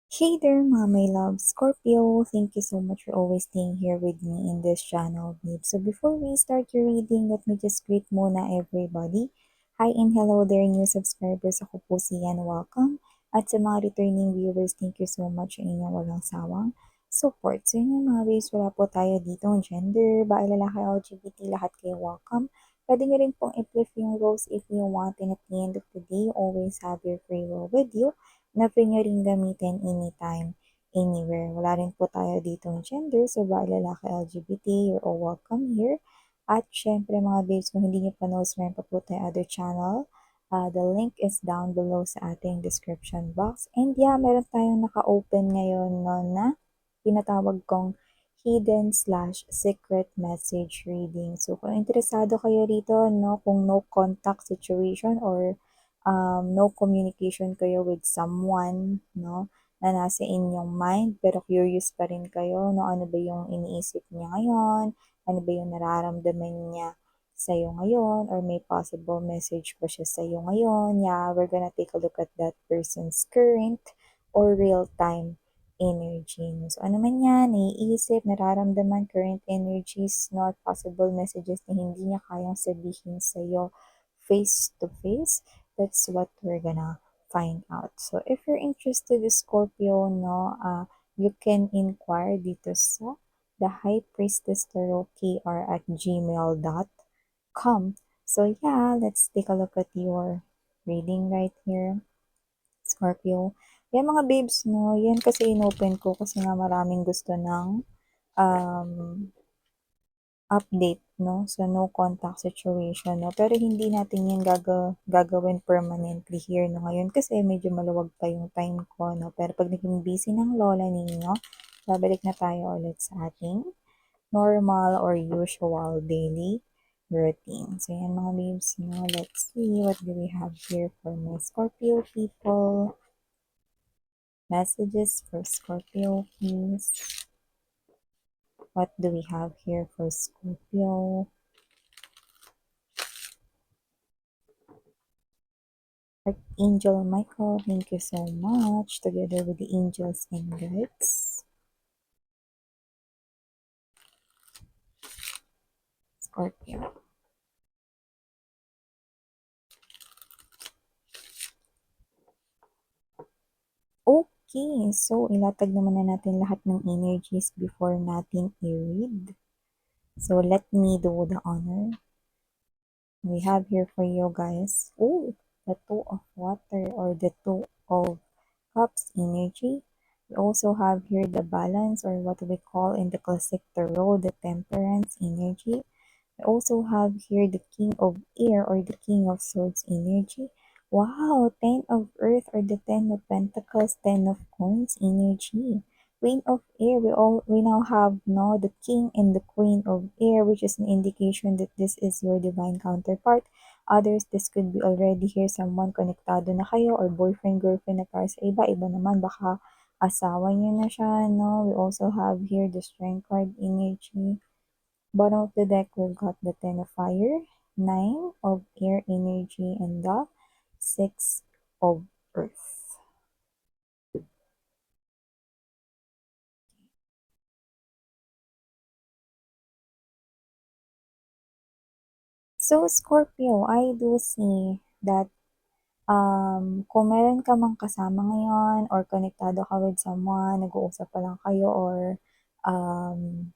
Hey there, my love Scorpio. Thank you so much for always staying here with me in this channel, babe. So before we start your reading, let me just greet muna everybody. Hi and hello there, new subscribers. Ako po si Yan. Welcome. At sa mga returning viewers, thank you so much sa inyong walang sawang support. So yun mga babes, wala po tayo dito gender, bae, lalaki, LGBT, lahat kayo welcome. Pwede nyo rin pong i-flip yung roles if you want, and at the end of the day, always have your free will with you na pwede nyo rin gamitin anytime, anywhere. Wala rin po tayo ditong gender, so ba lalaki, LGBT, you're all welcome here. At syempre mga babes, kung hindi nyo pa knows, meron pa po tayo other channel. The link is down below sa ating description box. And yeah, meron tayong naka-open ngayon no, na tinatawag kong hidden slash secret message reading. So kung interesado kayo rito, no, kung no contact situation or no communication kayo with someone, no, na nasa inyong mind, pero curious pa rin kayo, no, ano ba yung iniisip niya ngayon, ano ba yung nararamdaman niya sa'yo ngayon, or may possible message ba siya sa'yo ngayon. Yeah, we're gonna take a look at that person's current or real-time energy. So, ano man yan, naiisip, nararamdaman, current energies, not possible messages na hindi niya kayang sabihin sa'yo face to face. That's what we're gonna find out. So, if you're interested in Scorpio, no, you can inquire dito sa the High Priestess Tarot KR at gmail.com. So, yeah, let's take a look at your reading right here, Scorpio. Yan mga babes, no, yan kasi inopen ko kasi nga maraming gusto ng um, update, no, sa no contact situation, no, pero hindi natin yan gagawin permanently here, no, ngayon kasi medyo maluwag pa yung time ko, no, pero pag naging busy ng lola ninyo, babalik na tayo ulit sa ating normal or usual daily routine. So yan mga babes, no, let's see what do we have here for my Scorpio people. Messages for Scorpio, please. What do we have here for Scorpio? Archangel Michael, thank you so much, together with the angels and guides. Scorpio. Okay, so ilatag naman na natin lahat ng energies before natin i-read. So let me do the honor. We have here for you guys, the Two of Water or the Two of Cups energy. We also have here the Balance, or what we call in the classic tarot, the Temperance energy. We also have here the King of Air or the King of Swords energy. Wow, 10 of Earth or the 10 of Pentacles, 10 of Coins energy. Queen of Air, we now have no the King and the Queen of Air, which is an indication that this is your divine counterpart. Others, this could be already here someone konektado na kayo or boyfriend, girlfriend na para sa iba. Iba naman, baka asawa niyo na siya, no? We also have here the Strength card energy. Bottom of the deck, we've got the Ten of Fire, Nine of Air energy, and the Six of Earth. So, Scorpio, I do see that kung meron ka mang kasama ngayon or konektado ka with someone, nag-uusap pa lang kayo or um,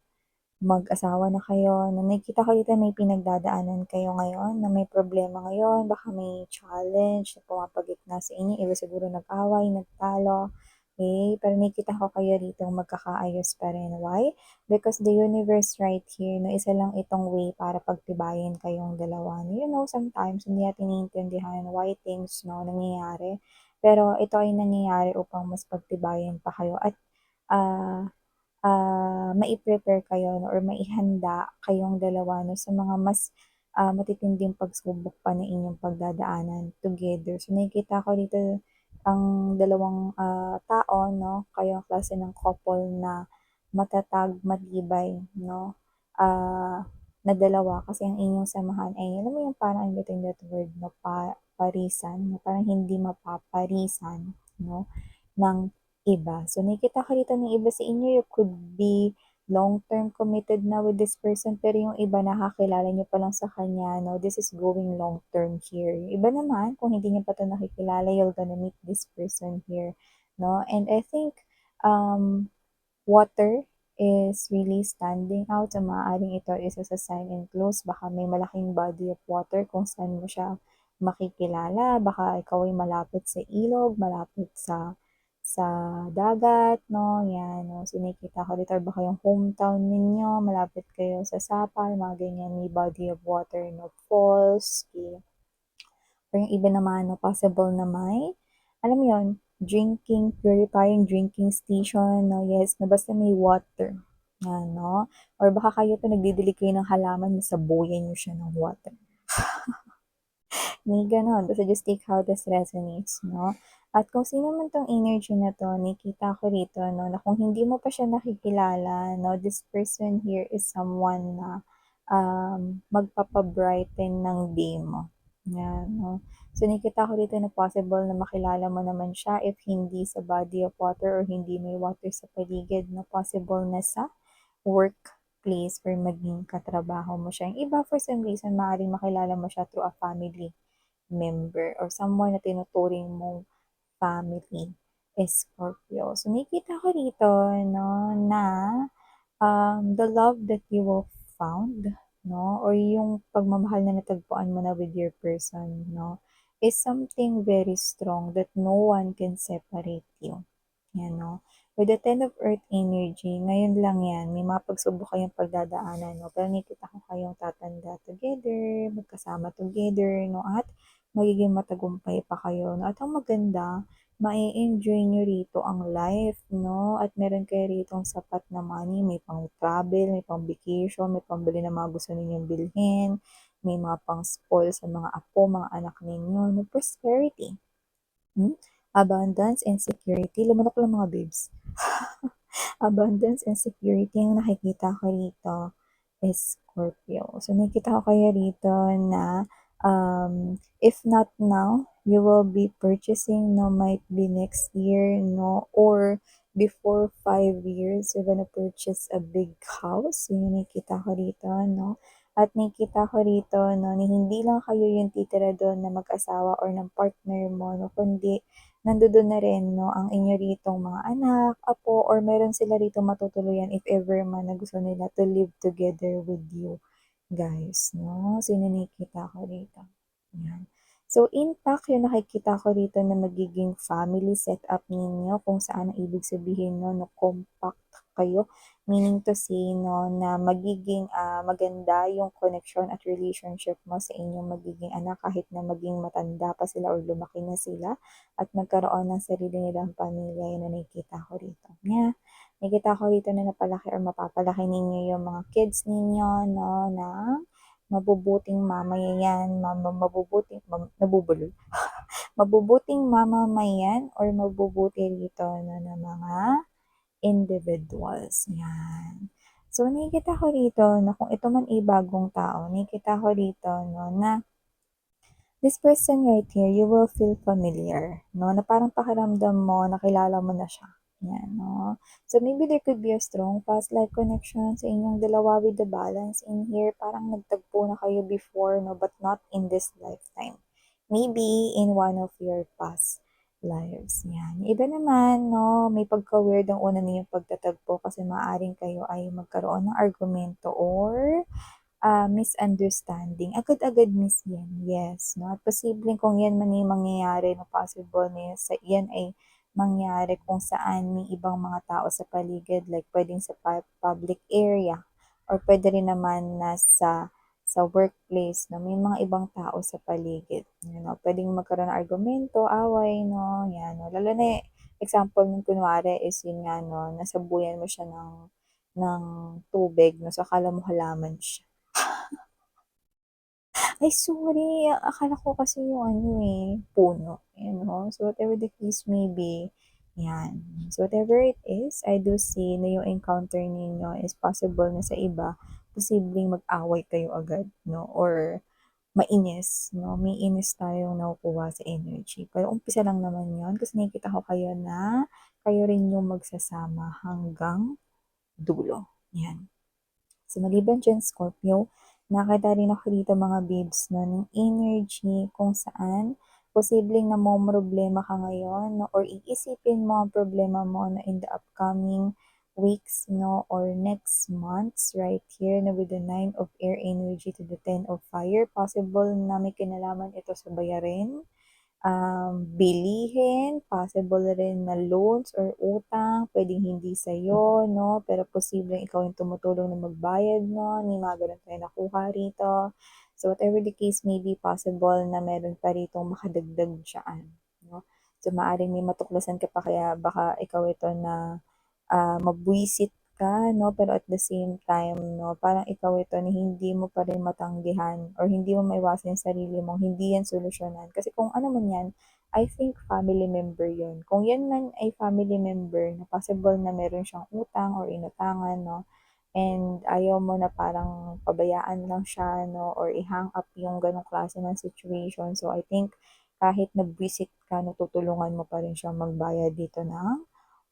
mag-asawa na kayo, na nakikita ko dito may pinagdadaanan kayo ngayon, na may problema ngayon, baka may challenge na pumapagitna sa inyo, iba siguro nag-away, nagtalo, okay? Pero nakikita ko kayo rito magkakaayos pa rin. Why? Because the universe right here, no, isa lang itong way para pagtibayin kayong dalawa. You know, sometimes hindi natin naiintindihan why things, no, nangyayari. Pero ito ay nangyayari upang mas pagtibayin pa kayo at ah mai-prepare kayo, no, or maihanda kayong dalawa, no, sa mga mas matitinding pagsubok pa na inyong pagdadaanan together. So nakikita ko dito ang dalawang tao, no, kayong klase ng couple na matatag, matibay, no, na dalawa kasi ang inyong samahan ay, alam mo yung parang I'm getting that word, no, parisan, no, parang hindi mapaparisan, no, ng iba. So, nakikita ko dito ng iba sa inyo, you could be long-term committed na with this person, pero yung iba nakakilala niyo pa lang sa kanya, no? This is going long-term here. Yung iba naman, kung hindi niyo pa ito nakikilala, you're gonna meet this person here, no? And I think, water is really standing out. So, maaaring ito isa sa sign and clues. Baka may malaking body of water kung saan mo siya makikilala. Baka ikaw ay malapit sa ilog, malapit sa dagat, no? Yan, no? So, nakikita ko dito, or baka yung hometown ninyo, malapit kayo sa Sapal, mga ganyan, may body of water, no? Falls, or yung iba naman, no, possible na may, alam mo yun, purifying drinking station, no, yes, na basta may water. Yan, no? Or baka kayo to nagdidilig kayo ng halaman, nasabuyan nyo siya ng water. May ganon. Basta just take how this resonates, no? At kung sino man tong energy na to, nakita ko rito, no, na kung hindi mo pa siya nakikilala, no, this person here is someone na magpapabrighten ng day mo. Yan, no? So, nakita ko dito na possible na makilala mo naman siya if hindi sa body of water or hindi may water sa paligid, na possible na sa workplace or maging katrabaho mo siya. Yung iba, for some reason, maaaring makilala mo siya through a family member or someone na tinuturing mong family is Scorpio. So, nakikita ko dito, no, na the love that you will found, no, or yung pagmamahal na natagpuan mo na with your person, no, is something very strong that no one can separate you. Yan, no. With the Ten of Earth energy, ngayon lang yan, may mga pagsubok kayong pagdadaanan, no, pero nakikita ko kayong tatanda together, magkasama together, no, at magiging matagumpay pa kayo, no. At ang maganda, ma-enjoy nyo rito ang life, no? At meron kayo rito sapat na money, may pang travel, may pang vacation, may pambili ng mga gusto ninyong bilhin, may mga pang spoil sa mga apo, mga anak ninyo, no? Prosperity, abundance and security. Lumunok lang mga babes. Abundance and security ang nakikita ko rito is Scorpio. So, nakikita ko kayo rito na if not now, you will be purchasing, no, might be next year, no, or before 5 years, you're gonna purchase a big house. Yun yung nakikita ko rito, no. At nakikita ko rito, no, na hindi lang kayo yung titira doon na mag-asawa or ng partner mo, no, kundi nandoon na rin, no, ang inyo ritong mga anak, apo, or meron sila rito matutuluyan if ever man na gusto nila to live together with you, guys, no? So, yun nakikita ko rito. Yan. So, impact yung nakikita ko rito na magiging family setup ninyo, kung saan ang ibig sabihin, no, compact kayo. Meaning to say, no, na magiging maganda yung connection at relationship mo sa inyong magiging anak kahit na maging matanda pa sila or lumaki na sila at magkaroon ng sarili nilang pamilya. Yun na nakikita ko rito. Yeah. Nakikita ko dito na napalaki or mapapalaki ninyo yung mga kids ninyo, no, na mabubuting mamamayan, mabubuting mamamayan or mabubuti rito no, ng mga individuals. Yan. So, nakikita ko rito na kung ito man ay bagong tao, nakikita ko rito no, na this person right here, you will feel familiar, no? Na parang pakiramdam mo, nakilala mo na siya. Yan, no? So, maybe there could be a strong past life connection sa inyong dalawa with the balance in here. Parang nagtagpo na kayo before, no? But not in this lifetime. Maybe in one of your past lives. Yan. Iba naman, no? May pagka-weird ang una ninyong pagtatagpo kasi maaring kayo ay magkaroon ng argumento or misunderstanding. Agad-agad miss yan, yes. No? At posibleng kung yan man yung mangyayari, no, possible na yan ay mangyari kung saan may ibang mga tao sa paligid, like pwedeng sa public area, or pwede rin naman na sa workplace, no, may mga ibang tao sa paligid. You know, pwedeng magkaroon ng argumento, away, no, yan, no. Lalo na example ng kunwari is yun nga, no, nasabuyan mo siya ng tubig, no, so akala mo halaman siya. Ay, sorry. Akala ko kasi yung ano puno. You know? So, whatever the case may be, yan. So, whatever it is, I do see na yung encounter ninyo is possible na sa iba, posibleng mag-away kayo agad, no? Or mainis, 'no, may inis tayong nakukuha sa energy. Pero umpisa lang naman 'yon kasi nakikita ko kayo na kayo rin yung magsasama hanggang dulo, 'yan. So, maliban diyan Scorpio, nakita rin ako dito mga babes 'no, ng energy kung saan posibleng namomroblema ka ngayon 'no, or iisipin mo ang problema mo na in the upcoming weeks no, or next months right here na with the 9 of air energy to the 10 of fire. Possible na may kinalaman ito sa bayarin, bilihin, possible rin na loans or utang, puwedeng hindi sa'yo 'no, pero posibleng ikaw yung tumutulong na magbayad nun, may mga gano'n tayong nakuha rito. So, whatever the case may be, possible na meron pa ritong makadagdag diyaan 'no. So, maaaring may matuklasan ka pa kaya baka ikaw ito na mabwisit ka 'no, pero at the same time 'no, parang ikaw ito na hindi mo pa rin matanggihan or hindi mo maiwasan yung sarili mong hindi yan solusyonan. Kasi kung ano man yan, I think family member yun. Kung yan man ay family member na possible na meron siyang utang or inutangan 'no, and ayaw mo na parang pabayaan lang siya 'no, or i-hang up yung gano'ng klase ng situation. So, I think kahit nabwisit ka 'no, tutulungan mo pa rin siyang magbayad dito ng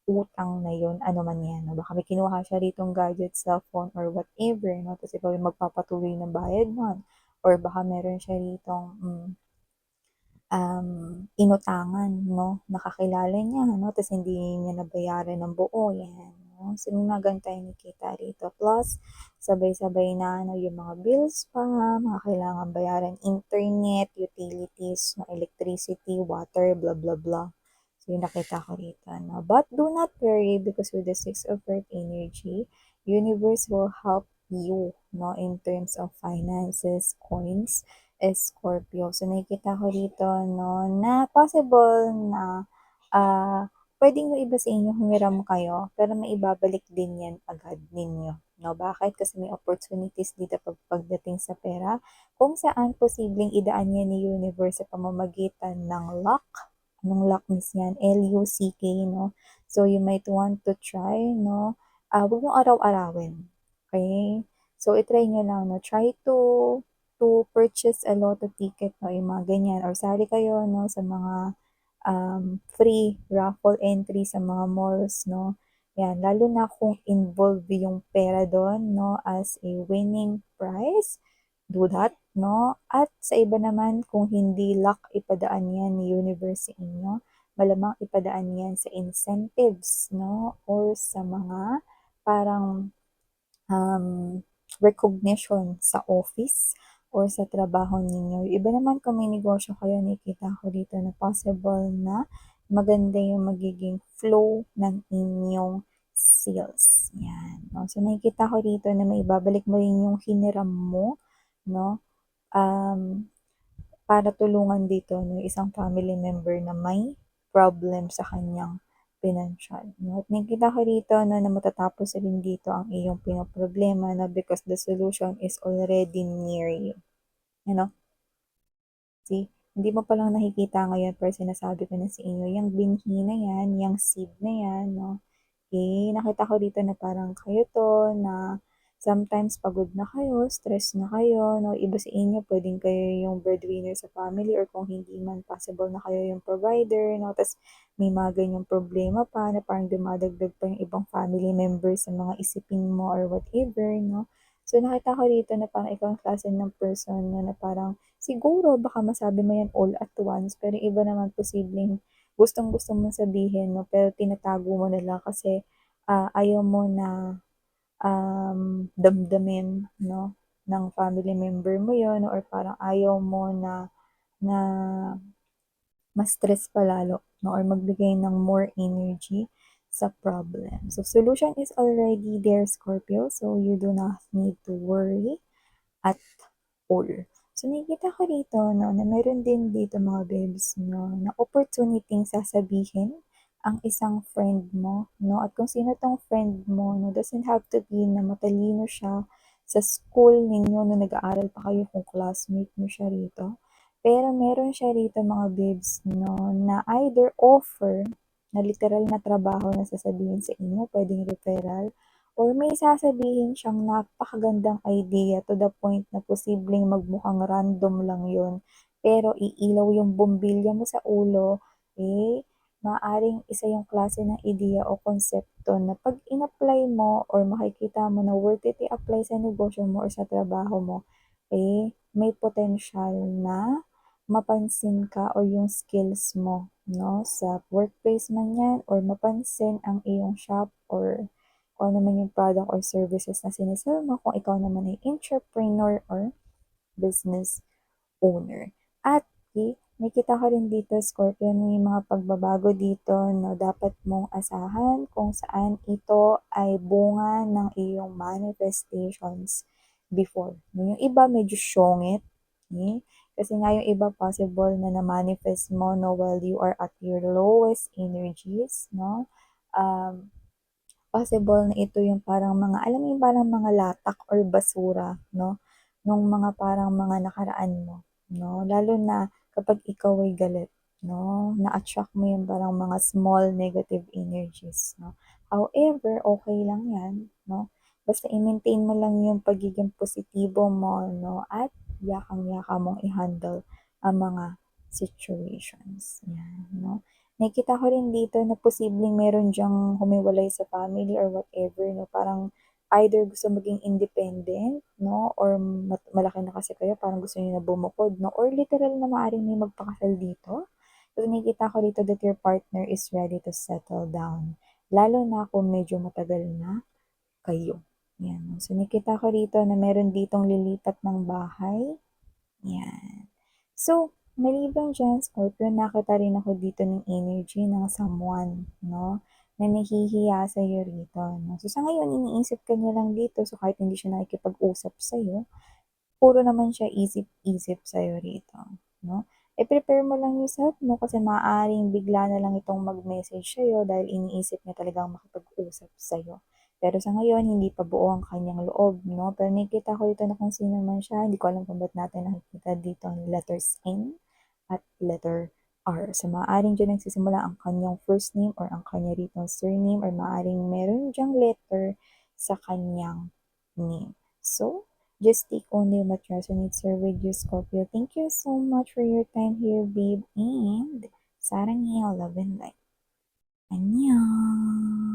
utang na yun, ano man yan 'no. Baka may kinuha siya ritong gadget, cellphone or whatever 'no, ta's ikaw yung magpapatuloy ng bayad nun or baka meron siya ritong, inutangan 'no, na kakilala niya 'no, ta's hindi niya nabayaran ng buo, yan 'no. So, may mga gano'n tayong nakita rito. Plus, sabay-sabay na 'no, yung mga bills pa, mga kailangang bayaran, internet, utilities 'no, electricity, water, blah, blah, blah. So, yung nakita ko rito 'no. But do not worry because with the Six of Earth energy, universe will help you 'no, in terms of finances, coins, Scorpio. So, nakikita ko rito 'no, na possible na, puwedeng yung iba sa inyo humiram kayo, pero maibabalik din 'yan agad ninyo 'no. Bakit? Kasi may opportunities dito pagdating sa pera, kung saan posibleng idaan 'yan ni universe sa pamamagitan ng luck. Anong luck means 'yan? Luck 'no. So, you might want to try 'no, huwag niyong araw-arawin, okey? So, i-try niyo lang 'no, try to purchase a lotto ticket 'no, yung mga ganyan or sali kayo 'no sa mga, free raffle entry sa mga malls 'no, 'yan. Lalo na kung involved yung pera dun 'no as a winning prize, do that 'no. At sa iba naman kung hindi luck ipadaan 'yan ni universe sa inyo, malamang ipadaan 'yan sa incentives 'no or sa mga parang recognition sa office or sa trabaho ninyo. Yung iba naman kung may negosyo kayo, nakikita ko dito na possible na maganda yung magiging flow ng inyong sales. Yan. No? So, nakikita ko dito na may ibabalik mo rin yung hiniram mo, no? Um, para tulungan dito no, isang family member na may problem sa kanyang pinansyal 'no. At nakikita ko rito 'no, na matatapos rin dito ang iyong pinoproblema na because the solution is already near you, ano. See, hindi mo pa lang nakikita ngayon pero sinasabi ko na sa inyo, yang binhi na yan, yang seed na yan 'no, eh, nakita ko dito na parang kayo 'to na sometimes pagod na kayo, stress na kayo 'no, iba sa inyo puwedeng kayo yung breadwinner sa family or kung hindi man possible na kayo yung provider 'no, ta's may mga ganyang problema pa na parang dumadagdag pa yung ibang family members sa mga isipin mo or whatever 'no. So, nakita ko dito na parang ikaw ang klase ng person na parang siguro baka masabi mo yan all at once, pero yung iba naman posibleng gustong-gusto mong sabihin 'no, pero tinatago mo na lang kasi, ayaw mo na, damdamin 'no, ng family member mo yon or parang ayaw mo na na ma-stress pa lalo 'no, or magbigay ng more energy sa problem. So, solution is already there, Scorpio, so you do not need to worry at all. So, nakikita ko dito 'no, na meron din dito mga babes 'no, na opportunity-ng sasabihin ang isang friend mo 'no, at kung sino 'tong friend mo 'no, doesn't have to be na matalino siya sa school ninyo nung nag-aaral pa kayo kung classmate mo siya rito. Pero meron siya rito mga babes 'no, na either offer na literal na trabaho na sasabihin sa inyo, puwedeng referral or may sasabihin siyang napakagandang idea to the point na posibleng magmukhang random lang yun, pero iilaw yung bumbilya mo sa ulo, eh, maaaring isa yung klase ng ideya o konsepto na 'pag in-apply mo or makikita mo na worth it i-apply sa negosyo mo or sa trabaho mo, eh, may potensyal na mapansin ka or yung skills mo 'no, sa workplace man 'yan or mapansin ang iyong shop or kung ano man yung product or services na sine mo, kung ikaw naman ay entrepreneur or business owner. At nakikita ko rin dito, Scorpio, may mga pagbabago dito na dapat mong asahan kung saan ito ay bunga ng iyong manifestations before. Yung iba medyo syongit, kasi nga yung iba possible na na-manifest mo no, while you are at your lowest energies, no? Um, Possible na ito yung parang mga alam mo yung parang mga latak or basura 'no, nung mga parang mga nakaraan mo 'no, lalo na kapag ikaw ay galit 'no, na-attract mo yung parang mga small negative energies 'no. However, okey lang 'yan 'no, basta i-maintain mo lang yung pagiging positibo mo 'no, at yakang-yaka mong i-handle ang mga situations, 'yan 'no. Nakikita ko rin dito na posibleng meron diyang humiwalay sa family or whatever 'no, parang either gusto maging independent 'no, or malaki na kasi kayo parang gusto niyo na bumukod 'no, or literal na maaaring may magpakasal dito. Kasi nakikita ko dito that your partner is ready to settle down, lalo na kung medyo matagal na kayo, 'yan. So nakikita ko rito na meron ditong lilipat ng bahay. Yan. So, maliban diyan, Scorpio, nakita rin ako dito ng energy ng someone, 'no, na nahihiya sa'yo rito, 'no. So, sa ngayon iniisip ka niya lang dito, so kahit hindi siya nakikipag-usap sa'yo, puro naman siya isip-isip sa'yo rito, 'no. I-prepare mo lang yung self mo kasi maaaring bigla na lang itong mag-message sa'yo dahil iniisip niya talagang makipag-usap sa'yo. Pero sa ngayon hindi pa buo ang kanyang loob 'no, pero nakikita ko dito na kung sino man siya, hindi ko alam kung ba't natin nakikita dito ang letters N at letter R. So maaaring diyan nagsisimula ang kanyang first name or ang kanya ritong surname or maaaring meron diyang letter sa kanyang name. So, just take only what resonates here with you, Scorpio. Thank you so much for your time here, babe. And sarang love and light. Annyeong!